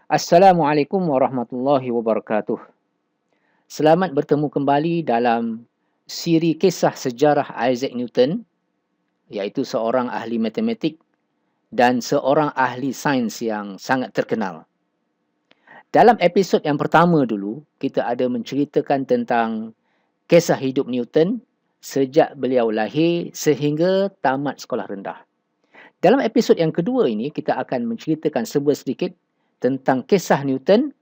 Assalamualaikum warahmatullahi wabarakatuh. Selamat bertemu kembali dalam siri kisah sejarah Isaac Newton, iaitu seorang ahli matematik dan seorang ahli sains yang sangat terkenal. Dalam episod yang pertama dulu, kita ada menceritakan tentang kisah hidup Newton sejak beliau lahir sehingga tamat sekolah rendah. Dalam episod yang kedua ini, kita akan menceritakan sedikit tentang kisah Newton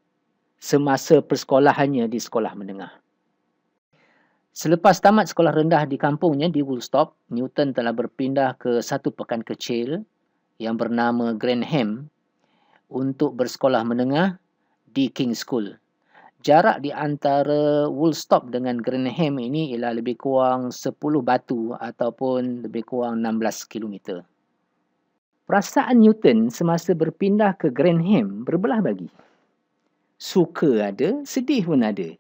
semasa persekolahannya di sekolah menengah. Selepas tamat sekolah rendah di kampungnya di Woolstop, Newton telah berpindah ke satu pekan kecil yang bernama Grantham untuk bersekolah menengah di King's School. Jarak di antara Woolstop dengan Grantham ini ialah lebih kurang 10 batu ataupun lebih kurang 16 kilometer. Perasaan Newton semasa berpindah ke Grantham berbelah bagi. Suka ada, sedih pun ada.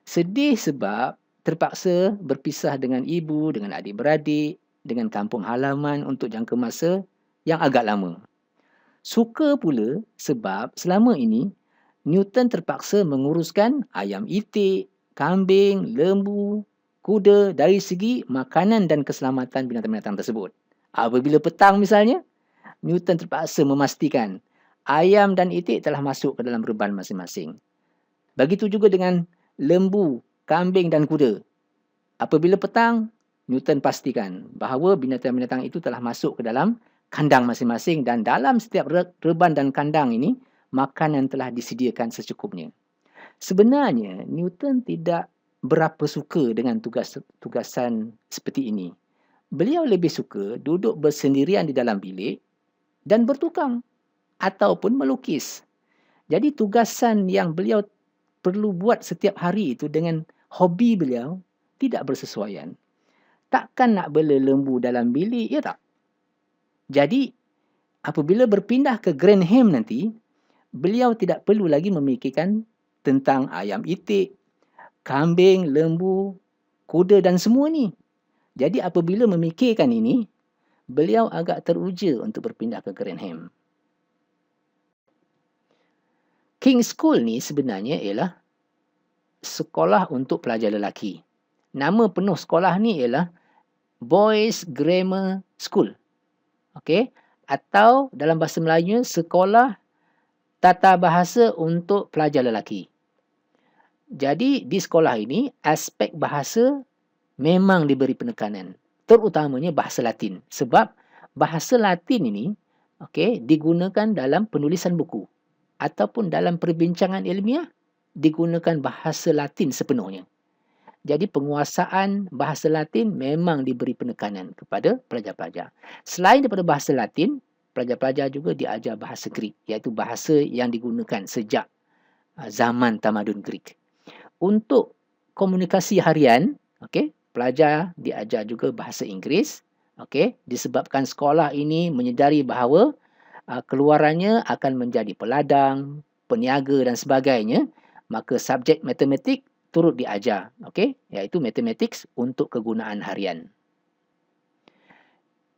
Sedih sebab terpaksa berpisah dengan ibu, dengan adik-beradik, dengan kampung halaman untuk jangka masa yang agak lama. Suka pula sebab selama ini Newton terpaksa menguruskan ayam itik, kambing, lembu, kuda dari segi makanan dan keselamatan binatang-binatang tersebut. Apabila petang misalnya, Newton terpaksa memastikan ayam dan itik telah masuk ke dalam reban masing-masing. Begitu juga dengan lembu, kambing dan kuda. Apabila petang, Newton pastikan bahawa binatang-binatang itu telah masuk ke dalam kandang masing-masing dan dalam setiap reban dan kandang ini, makanan telah disediakan secukupnya. Sebenarnya, Newton tidak berapa suka dengan tugasan seperti ini. Beliau lebih suka duduk bersendirian di dalam bilik dan bertukang ataupun melukis. Jadi tugasan yang beliau perlu buat setiap hari itu dengan hobi beliau tidak bersesuaian. Takkan nak bela lembu dalam bilik, ya tak? Jadi, apabila berpindah ke Grantham nanti, beliau tidak perlu lagi memikirkan tentang ayam itik, kambing, lembu, kuda dan semua ni. Jadi, apabila memikirkan ini, beliau agak teruja untuk berpindah ke Grantham. King's School ni sebenarnya ialah sekolah untuk pelajar lelaki. Nama penuh sekolah ni ialah Boys Grammar School. Okey, atau dalam bahasa Melayu sekolah tata bahasa untuk pelajar lelaki. Jadi di sekolah ini aspek bahasa memang diberi penekanan, terutamanya bahasa Latin, sebab bahasa Latin ini digunakan dalam penulisan buku ataupun dalam perbincangan ilmiah digunakan bahasa Latin sepenuhnya. Jadi penguasaan bahasa Latin memang diberi penekanan kepada pelajar-pelajar. Selain daripada bahasa Latin, pelajar-pelajar juga diajar bahasa Greek, iaitu bahasa yang digunakan sejak zaman tamadun Greek. Untuk komunikasi harian, pelajar diajar juga bahasa Inggeris, disebabkan sekolah ini menyedari bahawa keluarannya akan menjadi peladang, peniaga dan sebagainya, maka subjek matematik turut diajar, iaitu mathematics untuk kegunaan harian.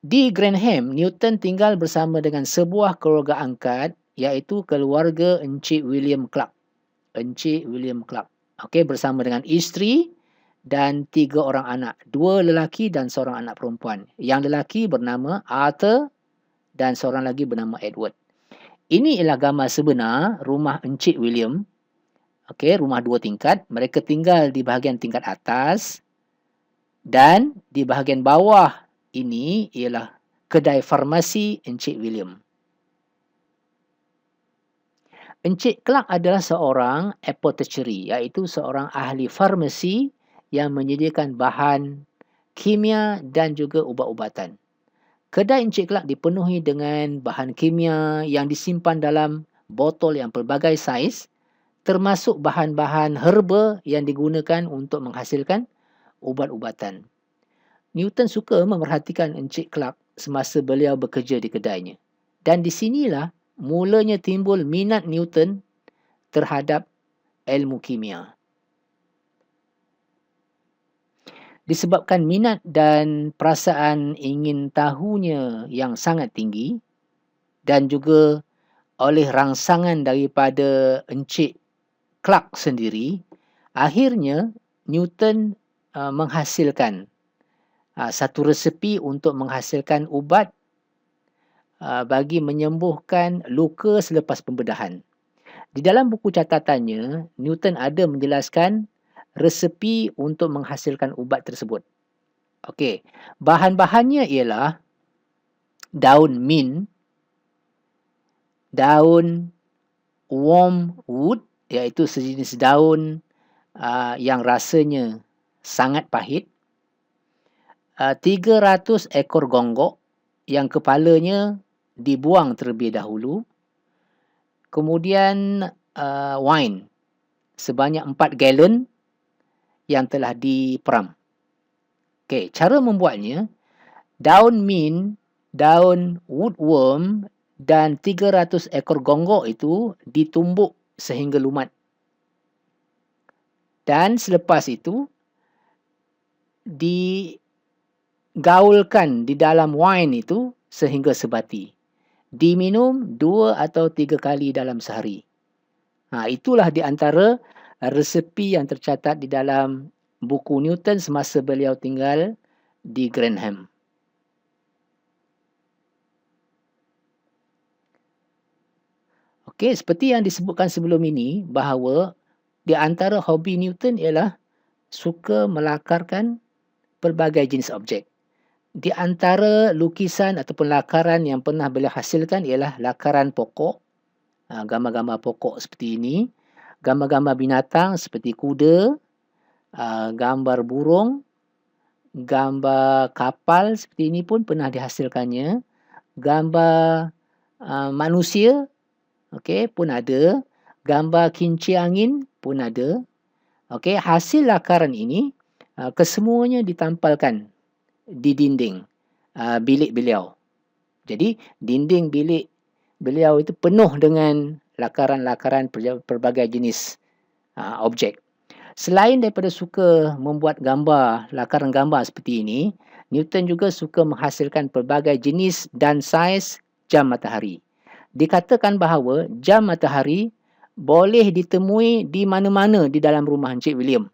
Di Grantham, Newton tinggal bersama dengan sebuah keluarga angkat, iaitu keluarga Encik William Clark. Encik William Clark, bersama dengan isteri dan 3 orang anak, 2 lelaki dan seorang anak perempuan. Yang lelaki bernama Arthur dan seorang lagi bernama Edward. Ini ialah gambar sebenar rumah Encik William. Rumah 2 tingkat. Mereka tinggal di bahagian tingkat atas dan di bahagian bawah ini ialah kedai farmasi Encik William. Encik Clark adalah seorang apothecary, iaitu seorang ahli farmasi yang menyediakan bahan kimia dan juga ubat-ubatan. Kedai Encik Clark dipenuhi dengan bahan kimia yang disimpan dalam botol yang pelbagai saiz, termasuk bahan-bahan herba yang digunakan untuk menghasilkan ubat-ubatan. Newton suka memerhatikan Encik Clark semasa beliau bekerja di kedainya. Dan di sinilah mulanya timbul minat Newton terhadap ilmu kimia. Disebabkan minat dan perasaan ingin tahunya yang sangat tinggi dan juga oleh rangsangan daripada Encik Clark sendiri, akhirnya Newton menghasilkan satu resepi untuk menghasilkan ubat bagi menyembuhkan luka selepas pembedahan. Di dalam buku catatannya, Newton ada menjelaskan resepi untuk menghasilkan ubat tersebut. Okey, bahan-bahannya ialah daun mint, daun wormwood, iaitu sejenis daun yang rasanya sangat pahit, 300 ekor gonggok yang kepalanya dibuang terlebih dahulu, kemudian wine sebanyak 4 galon yang telah diperam. Okey, cara membuatnya, daun mint, daun woodworm dan 300 ekor gonggok itu ditumbuk sehingga lumat. Dan selepas itu digaulkan di dalam wine itu sehingga sebati. Diminum 2 atau 3 kali dalam sehari. Itulah di antara resepi yang tercatat di dalam buku Newton semasa beliau tinggal di Grantham. Okey, seperti yang disebutkan sebelum ini, bahawa di antara hobi Newton ialah suka melakarkan pelbagai jenis objek. Di antara lukisan ataupun lakaran yang pernah beliau hasilkan ialah lakaran pokok, gambar-gambar pokok seperti ini, gambar-gambar binatang seperti kuda, gambar burung, gambar kapal seperti ini pun pernah dihasilkannya, gambar manusia, okey, pun ada, gambar kincir angin pun ada. Okey, hasil lakaran ini kesemuanya ditampalkan di dinding bilik beliau. Jadi dinding bilik beliau itu penuh dengan lakaran-lakaran pelbagai jenis objek. Selain daripada suka membuat gambar, lakaran gambar seperti ini, Newton juga suka menghasilkan pelbagai jenis dan saiz jam matahari. Dikatakan bahawa jam matahari boleh ditemui di mana-mana di dalam rumah Encik William.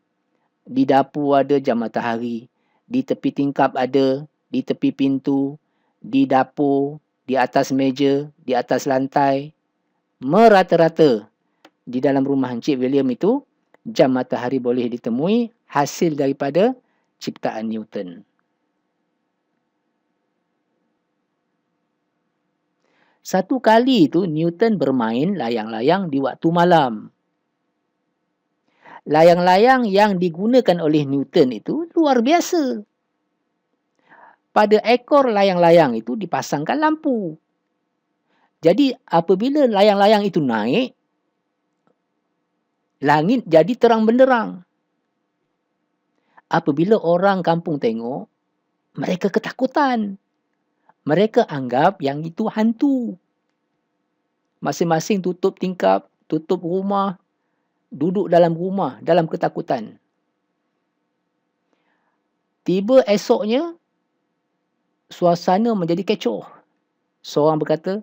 Di dapur ada jam matahari, di tepi tingkap ada, di tepi pintu, di dapur, di atas meja, di atas lantai. Merata-rata di dalam rumah Encik William itu, jam matahari boleh ditemui hasil daripada ciptaan Newton. Satu kali itu Newton bermain layang-layang di waktu malam. Layang-layang yang digunakan oleh Newton itu luar biasa. Pada ekor layang-layang itu dipasangkan lampu. Jadi apabila layang-layang itu naik, langit jadi terang benderang. Apabila orang kampung tengok, mereka ketakutan. Mereka anggap yang itu hantu. Masing-masing tutup tingkap, tutup rumah, duduk dalam rumah, dalam ketakutan. Tiba esoknya, suasana menjadi kecoh. Seorang berkata,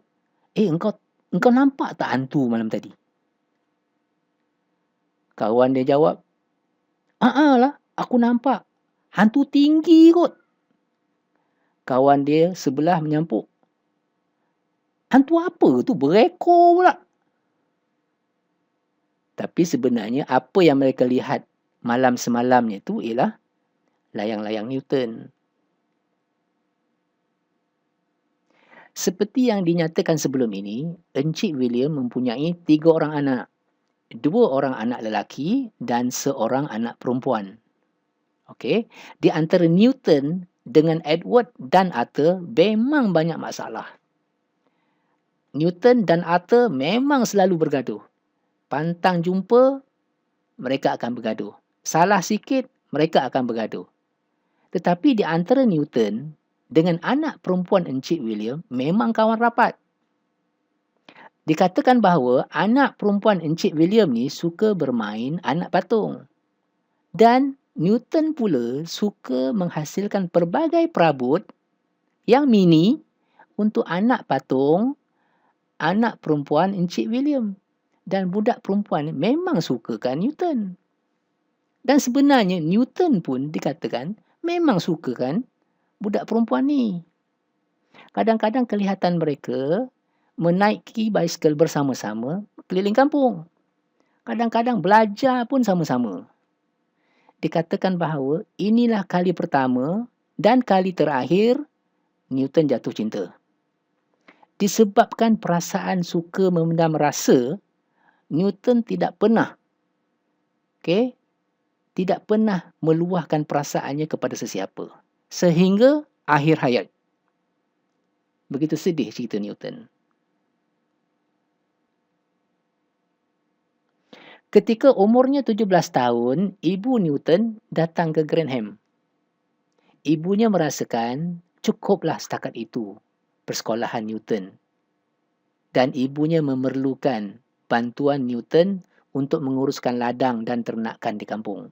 engkau nampak tak hantu malam tadi? Kawan dia jawab, lah, aku nampak. Hantu tinggi kot. Kawan dia sebelah menyampuk, hantu apa tu? Berekor pula. Tapi sebenarnya apa yang mereka lihat malam semalamnya tu ialah layang-layang Newton. Seperti yang dinyatakan sebelum ini, Encik William mempunyai 3 orang anak. 2 orang anak lelaki dan 1 anak perempuan. Okey, di antara Newton dengan Edward dan Arthur memang banyak masalah. Newton dan Arthur memang selalu bergaduh. Pantang jumpa, mereka akan bergaduh. Salah sikit, mereka akan bergaduh. Tetapi di antara Newton dengan anak perempuan Encik William memang kawan rapat. Dikatakan bahawa anak perempuan Encik William ni suka bermain anak patung. Dan Newton pula suka menghasilkan pelbagai perabot yang mini untuk anak patung anak perempuan Encik William. Dan budak perempuan ni memang sukakan Newton. Dan sebenarnya Newton pun dikatakan memang sukakan budak perempuan ni. Kadang-kadang kelihatan mereka menaiki basikal bersama-sama keliling kampung. Kadang-kadang belajar pun sama-sama. Dikatakan bahawa inilah kali pertama dan kali terakhir Newton jatuh cinta. Disebabkan perasaan suka memendam rasa, Newton tidak pernah tidak pernah meluahkan perasaannya kepada sesiapa sehingga akhir hayat. Begitu sedih cerita Newton. Ketika umurnya 17 tahun, ibu Newton datang ke Grantham. Ibunya merasakan cukuplah setakat itu persekolahan Newton. Dan ibunya memerlukan bantuan Newton untuk menguruskan ladang dan ternakan di kampung.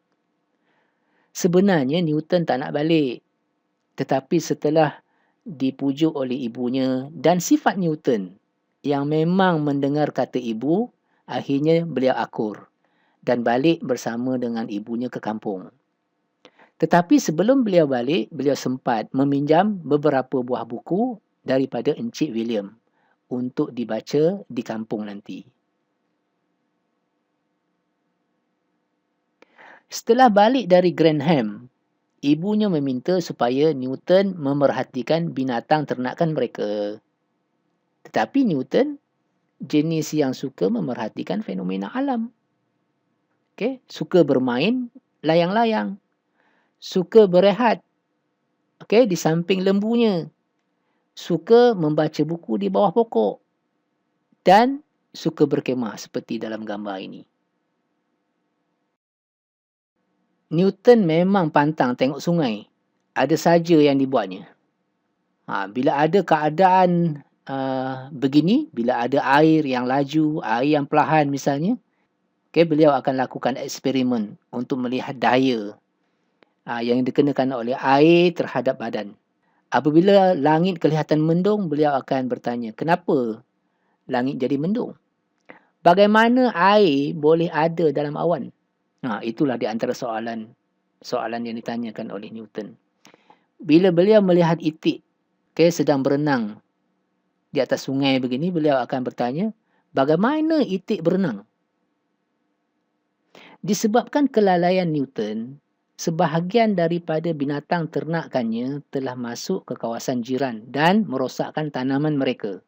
Sebenarnya Newton tak nak balik. Tetapi setelah dipujuk oleh ibunya dan sifat Newton yang memang mendengar kata ibu, akhirnya beliau akur dan balik bersama dengan ibunya ke kampung. Tetapi sebelum beliau balik, beliau sempat meminjam beberapa buah buku daripada Encik William untuk dibaca di kampung nanti. Setelah balik dari Grantham, ibunya meminta supaya Newton memerhatikan binatang ternakan mereka. Tetapi Newton jenis yang suka memerhatikan fenomena alam. Suka bermain layang-layang. Suka berehat di samping lembunya. Suka membaca buku di bawah pokok. Dan suka berkemah seperti dalam gambar ini. Newton memang pantang tengok sungai. Ada saja yang dibuatnya. Bila ada keadaan begini, bila ada air yang laju, air yang perlahan misalnya, beliau akan lakukan eksperimen untuk melihat daya yang dikenakan oleh air terhadap badan. Apabila langit kelihatan mendung, beliau akan bertanya, kenapa langit jadi mendung? Bagaimana air boleh ada dalam awan? Itulah di antara soalan yang ditanyakan oleh Newton. Bila beliau melihat itik sedang berenang di atas sungai begini, beliau akan bertanya, bagaimana itik berenang? Disebabkan kelalaian Newton, sebahagian daripada binatang ternakannya telah masuk ke kawasan jiran dan merosakkan tanaman mereka.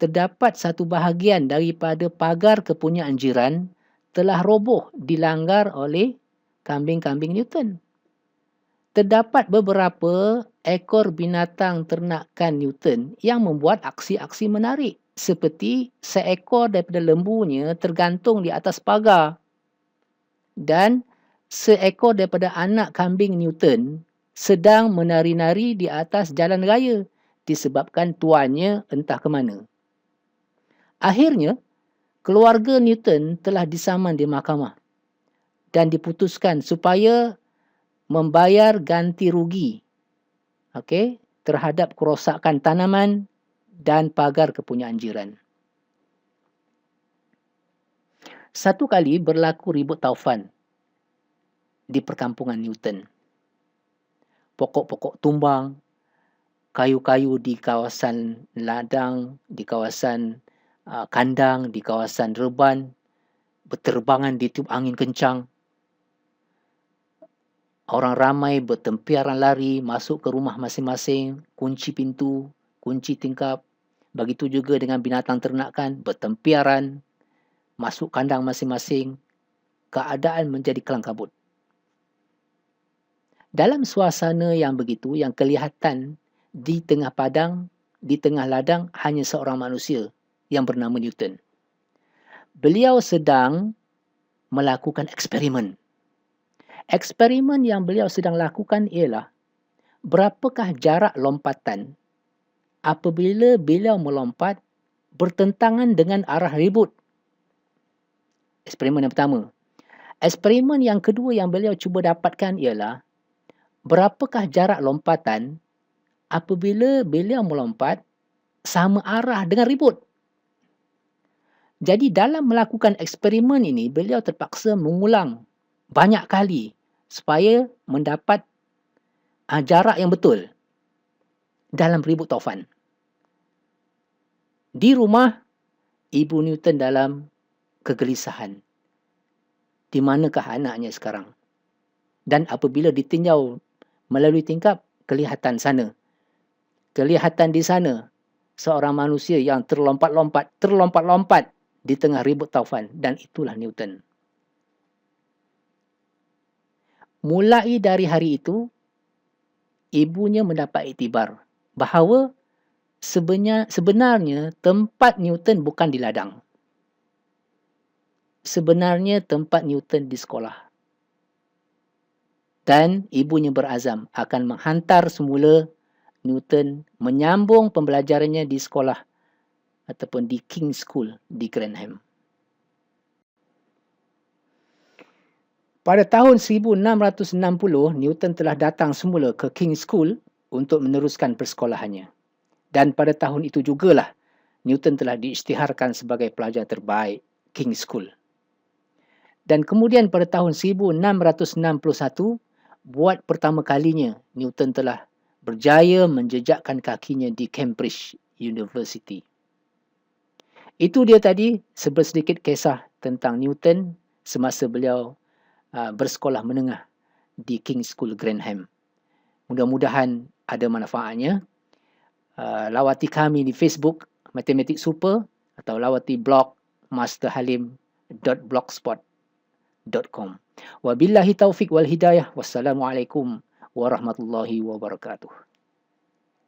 Terdapat satu bahagian daripada pagar kepunyaan jiran telah roboh dilanggar oleh kambing-kambing Newton. Terdapat beberapa ekor binatang ternakan Newton yang membuat aksi-aksi menarik. Seperti seekor daripada lembunya tergantung di atas pagar. Dan seekor daripada anak kambing Newton sedang menari-nari di atas jalan raya disebabkan tuannya entah ke mana. Akhirnya, keluarga Newton telah disaman di mahkamah dan diputuskan supaya membayar ganti rugi terhadap kerosakan tanaman dan pagar kepunyaan jiran. Satu kali berlaku ribut taufan di perkampungan Newton. Pokok-pokok tumbang, kayu-kayu di kawasan ladang, di kawasan kandang, di kawasan reban, berterbangan di tiup angin kencang. Orang ramai bertempiaran lari masuk ke rumah masing-masing, kunci pintu, kunci tingkap. Begitu juga dengan binatang ternakan, bertempiaran, masuk kandang masing-masing. Keadaan menjadi kelang kabut. Dalam suasana yang begitu, yang kelihatan di tengah padang, di tengah ladang, hanya seorang manusia yang bernama Newton. Beliau sedang melakukan eksperimen. Eksperimen yang beliau sedang lakukan ialah berapakah jarak lompatan apabila beliau melompat bertentangan dengan arah ribut. Eksperimen yang pertama. Eksperimen yang kedua yang beliau cuba dapatkan ialah berapakah jarak lompatan apabila beliau melompat sama arah dengan ribut. Jadi dalam melakukan eksperimen ini, beliau terpaksa mengulang banyak kali supaya mendapat jarak yang betul dalam ribut taufan. Di rumah, Ibu Newton dalam kegelisahan. Di manakah anaknya sekarang? Dan apabila ditinjau melalui tingkap, kelihatan di sana seorang manusia yang terlompat-lompat di tengah ribut taufan, dan itulah Newton. Mulai dari hari itu, ibunya mendapat iktibar bahawa sebenarnya tempat Newton bukan di ladang. Sebenarnya tempat Newton di sekolah. Dan ibunya berazam akan menghantar semula Newton menyambung pembelajarannya di sekolah ataupun di King's School di Grantham. Pada tahun 1660, Newton telah datang semula ke King's School untuk meneruskan persekolahannya. Dan pada tahun itu jugalah Newton telah diisytiharkan sebagai pelajar terbaik King's School. Dan kemudian pada tahun 1661, buat pertama kalinya Newton telah berjaya menjejakkan kakinya di Cambridge University. Itu dia tadi sedikit kisah tentang Newton semasa beliau bersekolah menengah di King's School Grantham. Mudah-mudahan ada manfaatnya. Lawati kami di Facebook Matematik Super atau lawati blog masterhalim.blogspot.com. Wabillahi taufik wal hidayah. Wassalamualaikum warahmatullahi wabarakatuh.